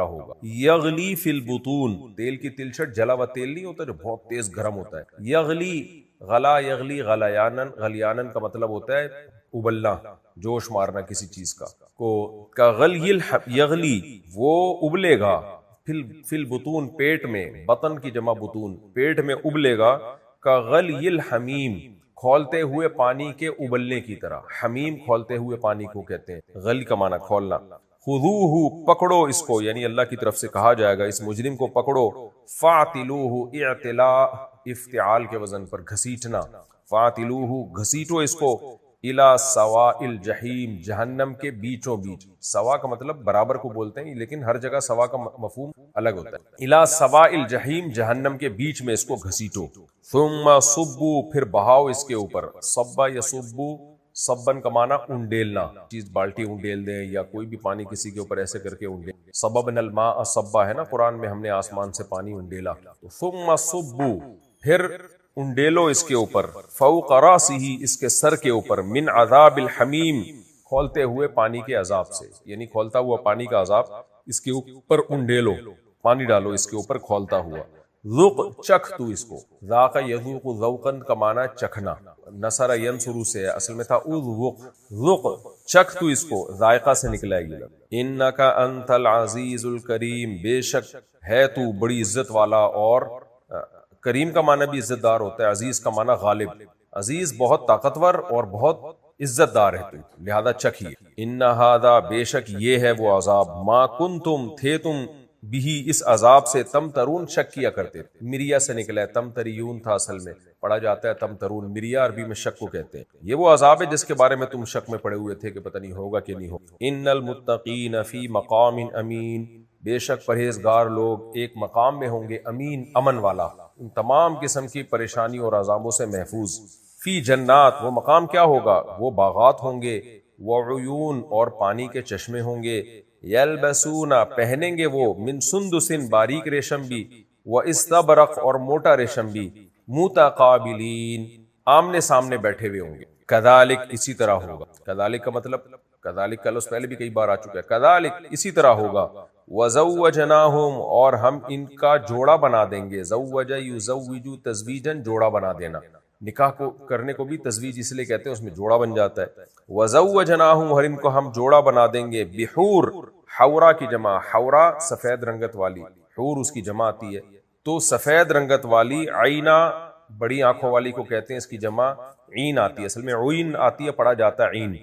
ہوگا. یغلی فی البطون، تیل کی تلچھٹ جلا ہوا تیل نہیں ہوتا جو بہت تیز گرم ہوتا ہے. یغلی، غلا یغلی غلیانن، غلیانن کا مطلب ہوتا ہے ابلنا، جوش مارنا کسی چیز کا. کا غلی یغلی، وہ ابلے گا، فی البطون پیٹ میں، بطن کی جمع بطون، پیٹ میں ابلے گا. کا غلی الحمیم، کھولتے ہوئے پانی کے ابلنے کی طرح. حمیم کھولتے ہوئے پانی کو کہتے ہیں، غلی کا معنی کھولنا. خذوہ، پکڑو اس کو، یعنی اللہ کی طرف سے کہا جائے گا اس مجرم کو پکڑو. فاعتلوہ، اعتلاء افتعال کے وزن پر گھسیٹنا. فاعتلوہ، گھسیٹو اس کو. الی سواء الجحیم، جہنم کے بیچوں بیچ. سوا کا مطلب برابر کو بولتے ہیں، لیکن ہر جگہ سوا کا مفہوم الگ ہوتا ہے. الی سواء الجحیم، جہنم کے بیچ میں اس کو گھسیٹو. ثم صبو، پھر بہاؤ اس کے اوپر. صبا یصبو، صبن کا معنی انڈیلنا، چیز بالٹی انڈیل دیں یا کوئی بھی پانی کسی کے اوپر ایسے کر کے انڈیل. صببنا الماء صبا ہے نا قرآن میں، ہم نے آسمان سے پانی انڈیلا. ثم صبو، پھر انڈیلو اس کے اوپر. فوق راسہ، اس کے سر کے اوپر. من عذاب الحمیم، کھولتے ہوئے پانی کے عذاب سے، یعنی کھولتا ہوا پانی کا عذاب اس کے اوپر انڈیلو، پانی ڈالو اس کے اوپر کھولتا ہوا. ذوق، چکھ تو اس کو. ذاق یذوق ذوقا کا معنی چکھنا. نصر ینصر سے اصل میں تھا اذوق. ذوق، چکھ تو اس کو، ذائقہ سے نکلا ہے یہ. انک انت العزیز الکریم، بے شک ہے تو بڑی عزت والا. اور کریم کا معنی بھی عزت دار ہوتا ہے، عزیز کا معنی غالب. عزیز بہت طاقتور اور بہت عزت دار ہے تو، لہذا چکھیے. ان ھذا، بے شک یہ ہے وہ عذاب. ما کنتم، تھے تم، بھی اس عذاب سے، تم ترون، شک کیا کرتے. مریا سے نکلا ہے، تم تریون تھا اصل میں، پڑھا جاتا ہے تم ترون. مریا عربی میں شک کو کہتے ہیں. یہ وہ عذاب ہے جس کے بارے میں تم شک میں پڑے ہوئے تھے کہ پتہ نہیں ہوگا کہ نہیں ہوگا. ان المتقین فی مقام امین، بے شک پرہیزگار لوگ ایک مقام میں ہوں گے امین، امن والا، ان تمام قسم کی پریشانیوں اور عذابوں سے محفوظ. فی جنات، وہ مقام کیا ہوگا؟ وہ باغات ہوں گے. وعیون، اور پانی کے چشمے ہوں گے. یلبسون، پہنیں گے وہ، من سندس، باریک ریشم بھی، واستبرق، اور موٹا ریشم بھی. متقابلین، آمنے سامنے بیٹھے ہوئے ہوں گے. کذالک، اسی طرح ہوگا. کذالک کا مطلب، کذالک کا لفظ پہلے بھی کئی بار آ چکا ہے. کذالک، اسی طرح ہوگا. وزوجناہم، اور ہم ان کا جوڑا بنا دیں گے. زوج یزوج تزویجن، جوڑا بنا دینا. نکاح کو کرنے کو بھی تزویج اس لیے کہتے ہیں، اس میں جوڑا بن جاتا ہے. وزوجناہم، اور ان کو ہم جوڑا بنا دیں گے. بحور، حورا کی جمع، حورا سفید رنگت والی، حور اس کی جمع آتی ہے. تو سفید رنگت والی. عینا، بڑی آنکھوں والی کو کہتے ہیں، اس کی جمع عین آتی ہے. اصل میں عین آتی ہے، پڑھا جاتا ہے عین،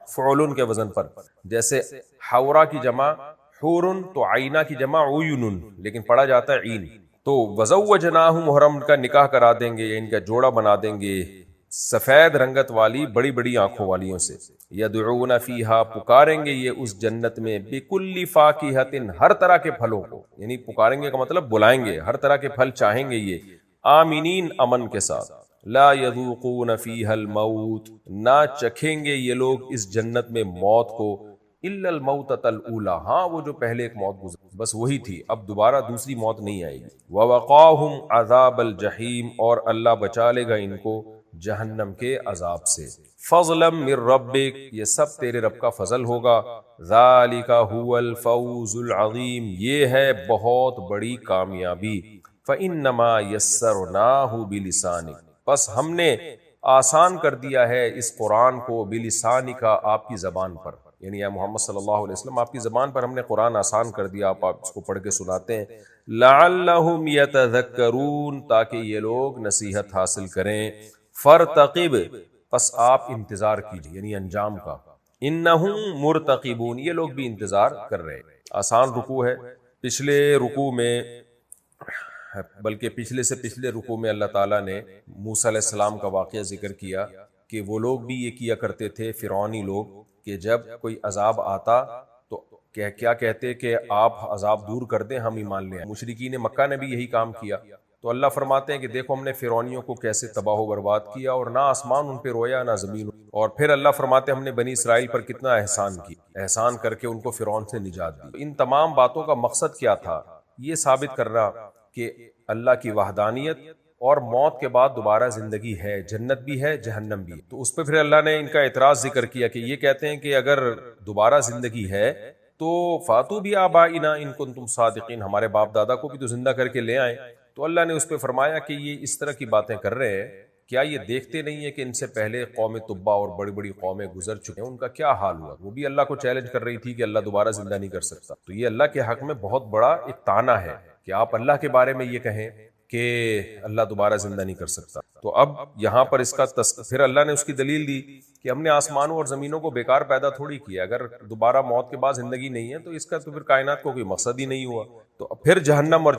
فعلن کے وزن پر. جیسے حورا کی جمع حورن، تو عینا کی جمع عیون، لیکن پڑھا جاتا ہے عین. تو وزوجناہم، اور ہم کا نکاح کرا دیں گے، ان کا جوڑا بنا دیں گے سفید رنگت والی بڑی بڑی آنکھوں والیوں سے. یدعون فیہا، پکاریں گے یہ اس جنت میں. بکل فاکہۃ، ہر طرح کے پھلوں کو، یعنی پکاریں گے کا مطلب بلائیں گے، ہر طرح کے پھل چاہیں گے یہ. آمینین، امن کے ساتھ. لا یذوقون فیہا الموت، نہ چکھیں گے یہ لوگ اس جنت میں موت کو. الا الموتۃ الاولی، ہاں وہ جو پہلے ایک موت گزری بس وہی تھی، اب دوبارہ دوسری موت نہیں آئے گی. ووقاہم عذاب الجحیم، اور اللہ بچا لے گا ان کو جہنم کے عذاب سے. فضلا من ربک، یہ سب تیرے رب کا فضل ہوگا. ذالک هو الفوز العظیم، یہ ہے بہت بڑی کامیابی. فإنما یسرناہ بلسانک، بس ہم نے آسان کر دیا ہے اس قرآن کو. بلسانک، آپ کی زبان پر، یعنی یا محمد صلی اللہ علیہ وسلم آپ کی زبان پر ہم نے قرآن آسان کر دیا. آپ اس کو پڑھ کے سناتے ہیں. لعلہم یتذکرون، تاکہ یہ لوگ نصیحت حاصل کریں. فرتقب، پس آپ انتظار کیجئے، یعنی انجام کا. انہم مرتقبون، یہ لوگ بھی انتظار کر رہے ہیں. آسان رکوع ہے. پچھلے رکوع میں، بلکہ پچھلے سے پچھلے رکوع میں اللہ تعالیٰ نے موسیٰ علیہ السلام کا واقعہ ذکر کیا کہ وہ لوگ بھی یہ کیا کرتے تھے، فرعونی لوگ، کہ جب کوئی عذاب آتا تو کیا کہتے کہ آپ عذاب دور کر دیں، ہم ایمان لے آئیں. مشرکین مکہ نے بھی یہی کام کیا. تو اللہ فرماتے ہیں کہ دیکھو ہم نے فرعونیوں کو کیسے تباہ و برباد کیا، اور نہ آسمان ان پہ رویا نہ زمین. اور پھر اللہ فرماتے ہیں ہم نے بنی اسرائیل پر کتنا احسان کیا، احسان کر کے ان کو فرعون سے نجات دی. ان تمام باتوں کا مقصد کیا تھا؟ یہ ثابت کرنا کہ اللہ کی وحدانیت، اور موت کے بعد دوبارہ زندگی ہے، جنت بھی ہے، جہنم بھی ہے. تو اس پہ پھر اللہ نے ان کا اعتراض ذکر کیا کہ یہ کہتے ہیں کہ اگر دوبارہ زندگی ہے تو فاتو بھی آبائنا ان کنتم صادقین، ہمارے باپ دادا کو بھی تو زندہ کر کے لے آئیں۔ تو اللہ نے اس پہ فرمایا کہ یہ اس طرح کی باتیں کر رہے ہیں، کیا یہ دیکھتے نہیں ہے کہ ان سے پہلے قوم تبا اور بڑی بڑی قومیں گزر چکے ہیں، ان کا کیا حال ہوا؟ وہ بھی اللہ کو چیلنج کر رہی تھی کہ اللہ دوبارہ زندہ نہیں کر سکتا۔ تو یہ اللہ کے حق میں بہت بڑا ایک طعنہ ہے کہ آپ اللہ کے بارے میں یہ کہیں کہ اللہ دوبارہ زندہ نہیں کر سکتا۔ تو اب یہاں پر اس کا پھر اللہ نے اس کی دلیل دی کہ ہم نے آسمانوں اور زمینوں کو بیکار پیدا تھوڑی کیا، اگر دوبارہ موت کے بعد زندگی نہیں ہے تو اس کا تو پھر کائنات کو کوئی مقصد ہی نہیں ہوا۔ تو پھر جہنم اور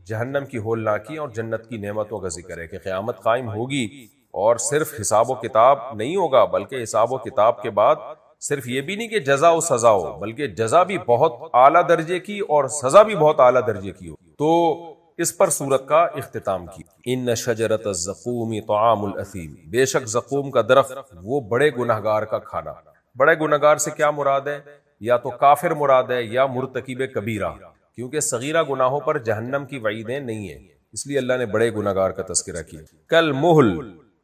جہنم کی ہولناکی اور جنت کی نعمتوں کا ذکر ہے کہ قیامت قائم ہوگی اور صرف حساب و کتاب نہیں ہوگا، بلکہ حساب و کتاب کے بعد صرف یہ بھی نہیں کہ جزا و سزا ہو، بلکہ جزا بھی بہت اعلیٰ درجے کی اور سزا بھی بہت اعلیٰ درجے کی ہو۔ تو اس پر سورت کا اختتام کی۔ ان شجرۃ الزقوم طعام الاثیم، بے شک زقوم کا درخت وہ بڑے گنہگار کا کھانا۔ بڑے گنہگار سے کیا مراد ہے؟ یا تو کافر مراد ہے یا مرتکب کبیرہ، کیونکہ صغیرہ گناہوں پر جہنم کی وعیدیں نہیں ہیں، اس لیے اللہ نے بڑے گنہگار کا تذکرہ کیا۔ کل محل،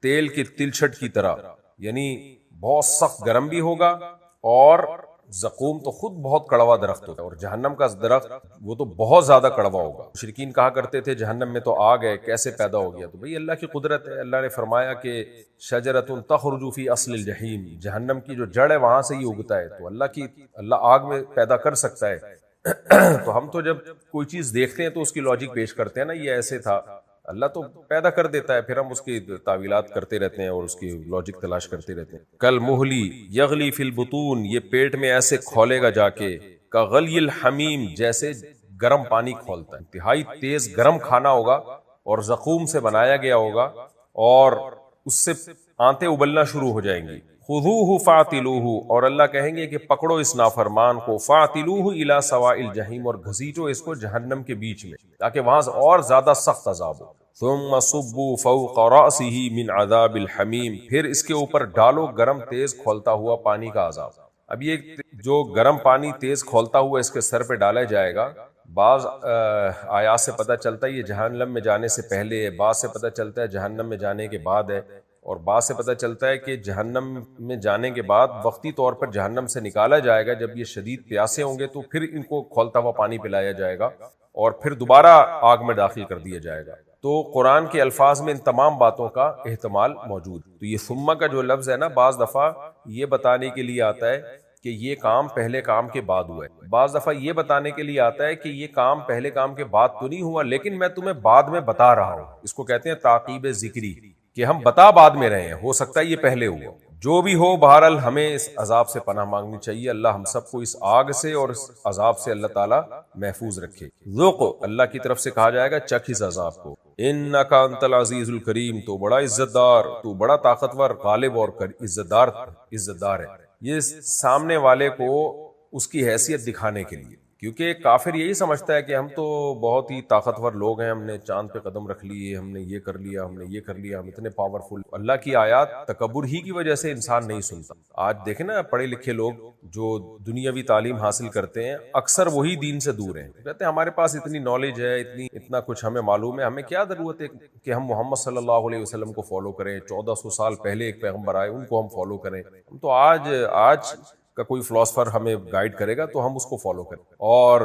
تیل کی تلچھٹ کی طرح، یعنی بہت سخت گرم بھی ہوگا، اور زقوم تو خود بہت کڑوا درخت ہوتا ہے، اور جہنم کا درخت وہ تو بہت زیادہ کڑوا ہوگا۔ مشرکین کہا کرتے تھے جہنم میں تو آگ ہے، کیسے پیدا ہو گیا؟ تو بھئی اللہ کی قدرت ہے۔ اللہ نے فرمایا کہ شجرۃ تخرج فی اصل الجحیم، جہنم کی جو جڑ ہے وہاں سے ہی اگتا ہے، تو اللہ آگ میں پیدا کر سکتا ہے۔ تو ہم تو جب کوئی چیز دیکھتے ہیں تو اس کی لاجک پیش کرتے ہیں نا، یہ ایسے تھا، اللہ تو پیدا کر دیتا ہے، پھر ہم اس کی تعویلات کرتے رہتے ہیں اور اس کی لاجک تلاش کرتے رہتے ہیں۔ کل مہلی یغلی فی البطون، یہ پیٹ میں ایسے کھولے گا جا کے، کا غلی الحمیم، جیسے گرم پانی کھولتا ہے۔ انتہائی تیز گرم کھانا ہوگا اور زقوم سے بنایا گیا ہوگا، اور اس سے آنتیں ابلنا شروع ہو جائیں گی۔ خذوہ فاعتلوہ، اور اللہ کہیں گے کہ پکڑو اس نافرمان کو، فاعتلوہ الی سواء الجحیم، اور گھسیٹو اس کو جہنم کے بیچ میں، تاکہ وہاں اور زیادہ سخت عذاب ہو۔ ثم صبوا فوق رأسہ من عذاب الحمیم، پھر اس کے اوپر ڈالو گرم تیز کھولتا ہوا پانی کا عذاب۔ اب یہ جو گرم پانی تیز کھولتا ہوا اس کے سر پہ ڈالا جائے گا، بعض آیات سے پتہ چلتا ہے یہ جہنم میں جانے سے پہلے ہے، بعض سے پتہ چلتا ہے جہنم میں جانے کے بعد ہے، اور بعض سے پتہ چلتا ہے کہ جہنم میں جانے کے بعد وقتی طور پر جہنم سے نکالا جائے گا، جب یہ شدید پیاسے ہوں گے تو پھر ان کو کھولتا ہوا پانی پلایا جائے گا اور پھر دوبارہ آگ میں داخل کر دیا جائے گا۔ تو قرآن کے الفاظ میں ان تمام باتوں کا احتمال موجود۔ تو یہ ثم کا جو لفظ ہے نا، بعض دفعہ یہ بتانے کے لیے آتا ہے کہ یہ کام پہلے کام کے بعد ہوا ہے، بعض دفعہ یہ بتانے کے لیے آتا ہے کہ یہ کام پہلے کام کے بعد تو نہیں ہوا، لیکن میں تمہیں بعد میں بتا رہا ہوں۔ اس کو کہتے ہیں تعقیب ذکری، کہ ہم بتا بعد میں رہے ہیں، ہو سکتا ہے یہ پہلے ہوا۔ جو بھی ہو، بہرحال ہمیں اس عذاب سے پناہ مانگنی چاہیے۔ اللہ ہم سب کو اس آگ سے اور اس عذاب سے اللہ تعالیٰ محفوظ رکھے۔ ذوق، اللہ کی طرف سے کہا جائے گا چکھ اس عذاب کو۔ انک انت العزیز الکریم، تو بڑا عزت دار، تو بڑا طاقتور، غالب اور عزت دار ہے۔ یہ سامنے والے کو اس کی حیثیت دکھانے کے لیے، کیونکہ کافر یہی سمجھتا ہے کہ ہم تو بہت ہی طاقتور لوگ ہیں، ہم نے چاند پہ قدم رکھ لیے، ہم نے یہ کر لیا، ہم نے یہ کر لیا، ہم اتنے پاورفل۔ اللہ کی آیات تکبر ہی کی وجہ سے انسان نہیں سنتا۔ آج دیکھیں نا، پڑھے لکھے لوگ جو دنیاوی تعلیم حاصل کرتے ہیں، اکثر وہی دین سے دور ہیں۔ کہتے ہیں ہمارے پاس اتنی نالج ہے، اتنا کچھ ہمیں معلوم ہے، ہمیں کیا ضرورت ہے کہ ہم محمد صلی اللہ علیہ وسلم کو فالو کریں؟ 1400 سال پہلے ایک پیغمبر آئے، ان کو ہم فالو کریں؟ ہم تو آج کا کوئی فلاسفر ہمیں گائیڈ کرے گا تو ہم اس کو فالو کریں۔ اور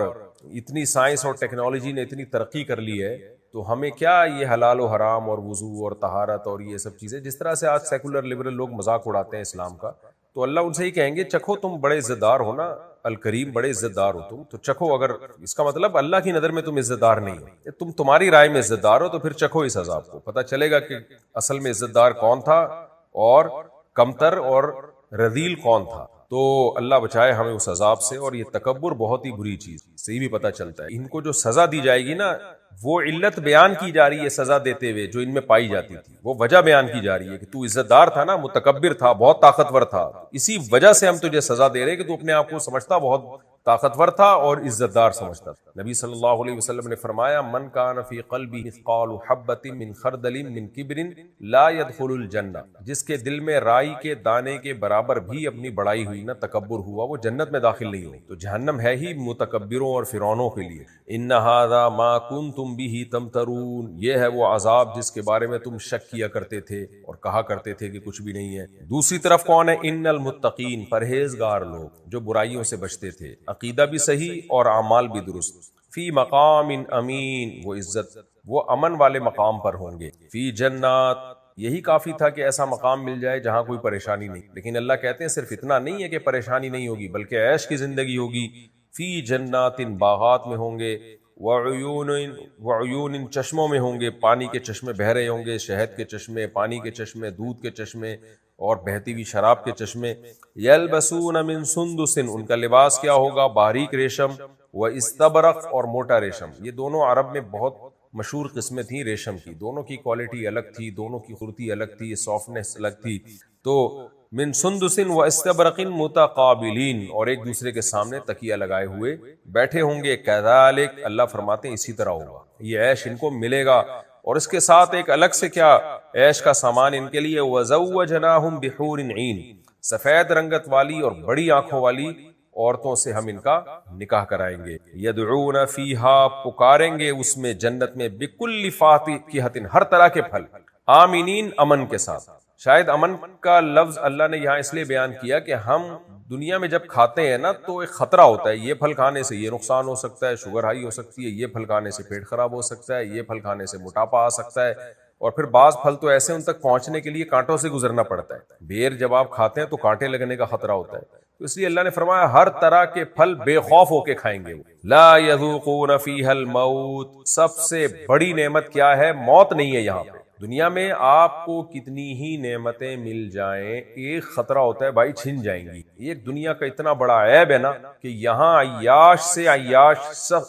اتنی سائنس اور ٹیکنالوجی نے اتنی ترقی کر لی ہے، تو ہمیں کیا یہ حلال و حرام اور وضو اور طہارت اور یہ سب چیزیں، جس طرح سے آج سیکولر لبرل لوگ مذاق اڑاتے ہیں اسلام کا، تو اللہ ان سے ہی کہیں گے چکھو، تم بڑے عزت دار ہو نا، الکریم بڑے عزت دار ہو تم، تو چکھو۔ اگر اس کا مطلب اللہ کی نظر میں تم عزت دار نہیں ہو، تمہاری رائے میں عزت دار ہو، تو پھر چکھو اس عذاب کو، پتہ چلے گا کہ اصل میں عزت دار کون تھا اور کمتر اور رذیل کون تھا۔ تو اللہ بچائے ہمیں اس عذاب سے۔ اور یہ تکبر بہت ہی بری چیز سے بھی پتہ چلتا ہے۔ ان کو جو سزا دی جائے گی نا، وہ علت بیان کی جا رہی ہے سزا دیتے ہوئے جو ان میں پائی جاتی تھی، وہ وجہ بیان کی جا رہی ہے کہ تو عزت دار تھا نا، متکبر تھا، بہت طاقتور تھا، اسی وجہ سے ہم تجھے سزا دے رہے کہ تو اپنے آپ کو سمجھتا بہت طاقتور تھا اور عزت دار سمجھتا تھا۔ نبی صلی اللہ علیہ وسلم نے فرمایا، من کان فی قلبہ مثقال حبۃ من خردل من کبر لا يدخل الجنہ، جس کے دل میں رائی کے دانے کے برابر بھی اپنی بڑائی ہوئی نہ، تکبر ہوا، وہ جنت میں داخل نہیں ہو۔ تو جہنم ہے ہی متکبروں اور فرعونوں کے لیے۔ ان ھذا ما کنتم بہ تمترون، یہ ہے وہ عذاب جس کے بارے میں تم شک کیا کرتے تھے اور کہا کرتے تھے کہ کچھ بھی نہیں ہے۔ دوسری طرف کون ہے؟ ان المتقین، پرہیزگار لوگ جو برائیوں سے بچتے تھے، عقیدہ بھی صحیح اور اعمال بھی درست. فی مقام امین، وہ عزت، وہ امن والے مقام پر ہوں گے. فی جنات، یہی کافی تھا کہ ایسا مقام مل جائے جہاں کوئی پریشانی نہیں. لیکن اللہ کہتے ہیں صرف اتنا نہیں ہے کہ پریشانی نہیں ہوگی بلکہ عیش کی زندگی ہوگی. فی جنات، باغات میں ہوں گے. وعیون، چشموں میں ہوں گے، پانی کے چشمے بہہ رہے ہوں گے، شہد کے چشمے، پانی کے چشمے، دودھ کے چشمے اور بہتی ہوئی شراب کے چشمے. یلبسون من سندس، ان کا لباس کیا ہوگا؟ باریک ریشم، و استبرق، اور موٹا ریشم. یہ دونوں عرب میں بہت مشہور قسمیں تھیں ریشم کی، دونوں کی کوالٹی الگ تھی، دونوں کی خوبصورتی الگ تھی، سافٹنس الگ تھی. تو من سندس و استبرق متقابلین، اور ایک دوسرے کے سامنے تکیہ لگائے ہوئے بیٹھے ہوں گے. کذالک، اللہ فرماتے ہیں اسی طرح ہوگا، یہ عیش ان کو ملے گا. اور اس کے ساتھ ایک الگ سے کیا عیش کا سامان ان کے لیے، وزوجناہم بحور عین، سفید رنگت والی اور بڑی آنکھوں والی عورتوں سے ہم ان کا نکاح کرائیں گے. یدعون فیہا، پکاریں گے اس میں جنت میں، بکل فاکہۃ، ہر طرح کے پھل، آمینین، امن کے ساتھ. شاید امن کا لفظ اللہ نے یہاں اس لیے بیان کیا کہ ہم دنیا میں جب کھاتے ہیں نا تو ایک خطرہ ہوتا ہے، یہ پھل کھانے سے یہ نقصان ہو سکتا ہے، شوگر ہائی ہو سکتی ہے، یہ پھل کھانے سے پیٹ خراب ہو سکتا ہے، یہ پھل کھانے سے موٹاپا آ سکتا ہے. اور پھر بعض پھل تو ایسے ان تک پہنچنے کے لیے کانٹوں سے گزرنا پڑتا ہے. بیر جب آپ کھاتے ہیں تو کانٹے لگنے کا خطرہ ہوتا ہے. تو اس لیے اللہ نے فرمایا ہر طرح کے پھل بے خوف ہو کے کھائیں گے. لا یذوقون فیہا الموت، سب سے بڑی نعمت کیا ہے؟ موت نہیں ہے یہاں پہ. دنیا میں آپ کو کتنی ہی نعمتیں مل جائیں، ایک خطرہ ہوتا ہے بھائی چھن جائیں گی. ایک دنیا کا اتنا بڑا عیب ہے نا کہ یہاں عیاش سے عیاش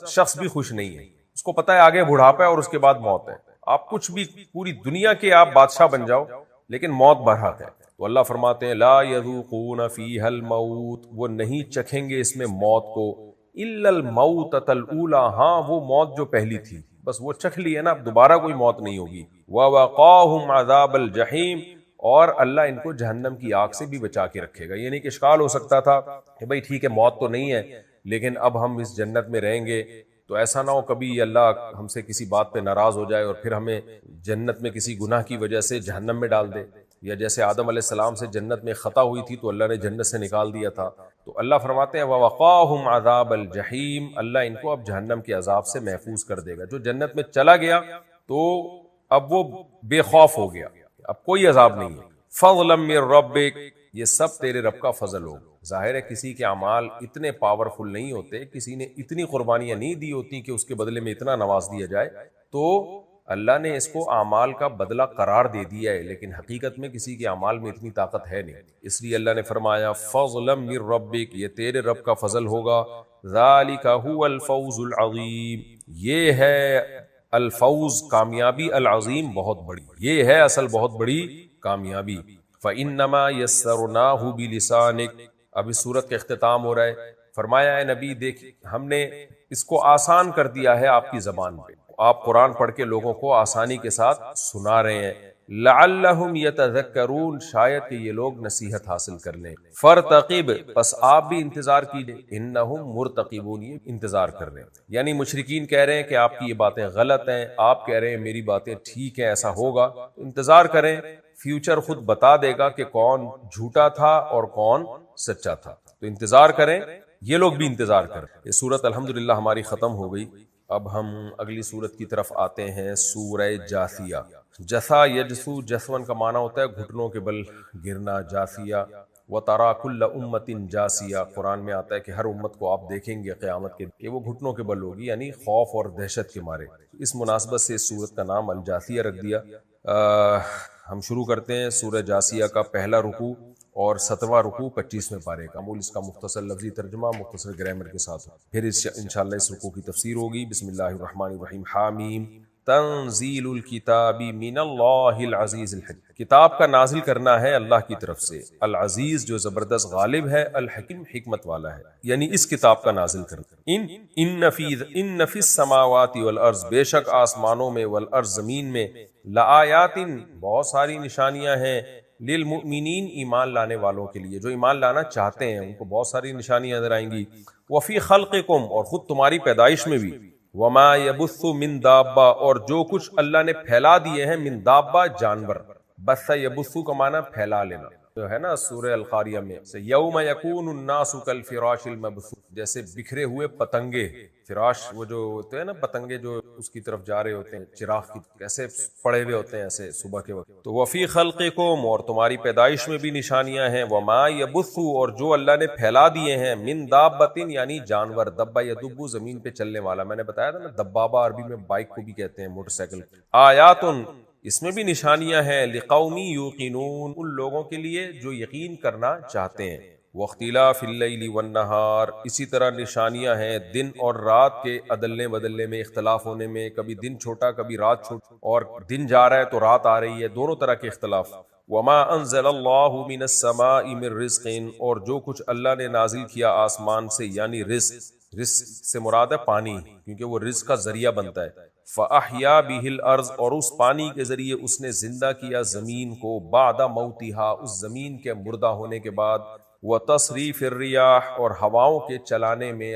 شخص بھی خوش نہیں ہے. اس کو پتا ہے آگے بڑھاپا ہے اور اس کے بعد موت ہے. آپ کچھ بھی پوری دنیا کے آپ بادشاہ بن جاؤ لیکن موت برحق ہے. تو اللہ فرماتے ہیں لا یذوقون فیہا الموت، وہ نہیں چکھیں گے اس میں موت کو، الا الموتۃ الاولی، ہاں وہ موت جو پہلی تھی بس وہ چکھ لی ہے نا، اب دوبارہ کوئی موت نہیں ہوگی. وَوَقَاهُمْ عَذَابَ الْجَحِيمِ، اور اللہ ان کو جہنم کی آگ سے بھی بچا کے رکھے گا. یعنی کہ اشکال ہو سکتا تھا کہ بھئی ٹھیک ہے موت تو نہیں ہے لیکن اب ہم اس جنت میں رہیں گے تو ایسا نہ ہو کبھی اللہ ہم سے کسی بات پہ ناراض ہو جائے اور پھر ہمیں جنت میں کسی گناہ کی وجہ سے جہنم میں ڈال دے. یا جیسے آدم علیہ السلام سے جنت میں خطا ہوئی تھی تو اللہ نے جنت سے نکال دیا تھا. تو اللہ فرماتے ہیں وَوَقَاهُمْ عَذَابَ الْجَحِيمِ، اللہ ان کو اب جہنم کے عذاب سے محفوظ کر دے گا. جو جنت میں چلا گیا تو اب وہ بے خوف ہو گیا، اب کوئی عذاب نہیں ہے. فضلا من ربک، یہ سب تیرے رب کا فضل ہوگا. ظاہر ہے کسی کے اعمال اتنے پاورفل نہیں ہوتے، کسی نے اتنی قربانیاں نہیں دی ہوتی کہ اس کے بدلے میں اتنا نواز دیا جائے، تو اللہ نے اس کو اعمال کا بدلہ قرار دے دیا ہے. لیکن حقیقت میں کسی کے اعمال میں اتنی طاقت ہے نہیں، اس لیے اللہ نے فرمایا فضلا من ربک، یہ تیرے رب کا فضل ہوگا. ذالک هو الفوز العظیم، یہ ہے الفوز، کامیابی، العظیم، بہت بڑی، یہ ہے اصل بہت بڑی کامیابی. فَإِنَّمَا يَسَّرْنَاهُ بِلِسَانِكَ، اب اس صورت کا اختتام ہو رہا ہے. فرمایا اے نبی دیکھ ہم نے اس کو آسان کر دیا ہے آپ کی زبان پہ، آپ قرآن پڑھ کے لوگوں کو آسانی کے ساتھ سنا رہے ہیں. لعلہم یتذکرون، شاید کہ یہ لوگ نصیحت حاصل کر لیں. فرتقب، پس آپ بھی انتظار کیجئے، انہم مرتقبون، یہ انتظار کر رہے ہیں. یعنی مشرکین کہہ رہے ہیں کہ آپ کی یہ باتیں غلط ہیں، آپ کہہ رہے ہیں میری باتیں ٹھیک ہیں، ایسا ہوگا. انتظار کریں، فیوچر خود بتا دے گا کہ کون جھوٹا تھا اور کون سچا تھا. تو انتظار کریں، یہ لوگ بھی انتظار کریں. یہ سورت الحمدللہ ہماری ختم ہو گئی. اب ہم اگلی سورت کی طرف آتے ہیں، سورہ جاثیہ. جثا یجسو، جسون کا معنی ہوتا ہے گھٹنوں کے بل گرنا. جاثیہ وَتَرَى كُلَّ أُمَّةٍ جَاثِيَةٍ، قرآن میں آتا ہے کہ ہر امت کو آپ دیکھیں گے قیامت کے کہ وہ گھٹنوں کے بل ہوگی، یعنی خوف اور دہشت کے مارے. اس مناسبت سے اس سورت کا نام الجاثیہ رکھ دیا. ہم شروع کرتے ہیں سورہ جاثیہ کا پہلا رکوع اور 7واں رکوع 25ویں پارے کا. مول اس کا مختصر لفظی ترجمہ مختصر گرامر کے ساتھ، پھر انشاءاللہ اس رکوع کی تفسیر ہوگی. بسم اللہ الرحمن الرحیم. حامیم، تنزیل الکتاب من اللہ العزیز الحکیم، کتاب کا نازل کرنا ہے اللہ کی طرف سے، العزیز جو زبردست غالب ہے، الحکیم حکمت والا ہے. یعنی اس کتاب کا نازل کرنا. ان فی السماوات والارض، بے شک آسمانوں میں، والارض زمین میں، لآیات بہت ساری نشانیاں ہیں، للمؤمنین ایمان لانے والوں کے لیے، جو ایمان لانا چاہتے ہیں ان کو بہت ساری نشانیاں نظر آئیں گی. وفی خلقکم، اور خود تمہاری پیدائش میں بھی، وما یبث من دابہ، اور جو کچھ اللہ نے پھیلا دیے ہیں، من دابہ جانور. بث یبث کا معنی پھیلا لینا، جو ہے نا سورہ القاریہ میں سے یوم یکون الناس کالفراش المبثوث، جیسے بکھرے ہوئے پتنگے، فراش وہ جو ہوتے ہیں نا پتنگے جو اس کی طرف جا رہے ہوتے ہیں چراغ کی، کیسے پڑے ہوئے ہوتے ہیں ایسے صبح کے وقت. تو وفی خلقکم، اور تمہاری پیدائش میں بھی نشانیاں ہیں، وما یبث، اور جو اللہ نے پھیلا دیے ہیں، من دابۃ یعنی جانور، دبا یدب زمین پہ چلنے والا، میں نے بتایا تھا نا دبابہ عربی میں بائک کو بھی کہتے ہیں، موٹر سائیکل. آیات، اس میں بھی نشانیاں ہیں، لقوم یوقنون، ان لوگوں کے لیے جو یقین کرنا چاہتے ہیں. واختلاف اللیل والنہار، اسی طرح نشانیاں ہیں دن اور رات کے عدلنے بدلنے میں، اختلاف ہونے میں، کبھی دن چھوٹا کبھی رات چھوٹی، اور دن جا رہا ہے تو رات آ رہی ہے، دونوں طرح کے اختلاف. وما انزل اللہ من السماء من رزق، اور جو کچھ اللہ نے نازل کیا آسمان سے یعنی رزق، رزق سے مراد ہے پانی، کیونکہ وہ رزق کا ذریعہ بنتا ہے. فَأَحْيَا بِهِ الْأَرْض، اور اس پانی کے ذریعے اس نے زندہ کیا زمین کو، بعد موتها، اس زمین کے مردہ ہونے کے بعد. وَتَصْرِيفِ الرِّيَاحِ، اور ہواؤں کے چلانے میں،